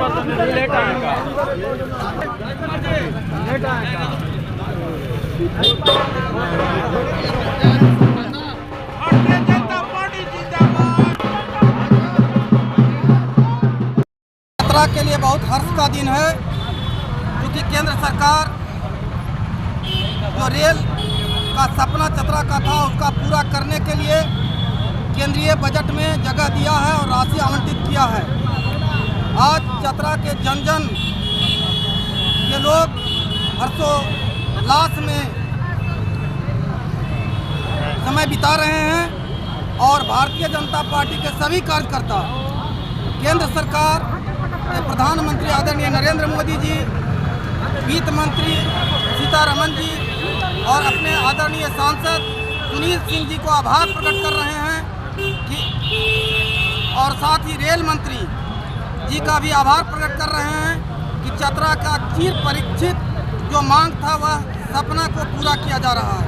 Late आएगा। यात्रा के लिए बहुत हर्ष का दिन है, क्योंकि केंद्र सरकार जो रेल का सपना चतरा का था उसका पूरा करने के लिए केंद्रीय बजट में जगह दिया है और राशि आवंटित किया है। आज चतरा के जन जन के लोग हर्षोल्लास में समय बिता रहे हैं और भारतीय जनता पार्टी के सभी कार्यकर्ता केंद्र सरकार के प्रधानमंत्री आदरणीय नरेंद्र मोदी जी, वित्त मंत्री सीतारमण जी और अपने आदरणीय सांसद सुनील सिंह जी को आभार प्रकट कर रहे हैं कि और साथ ही रेल मंत्री जी का भी आभार प्रकट कर रहे हैं कि चतरा का चिर परीक्षित जो मांग था वह सपना को पूरा किया जा रहा है।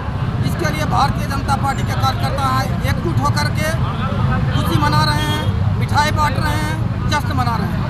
इसके लिए भारतीय जनता पार्टी के कार्यकर्ता एकजुट होकर के खुशी मना रहे हैं, मिठाई बांट रहे हैं, जश्न मना रहे हैं।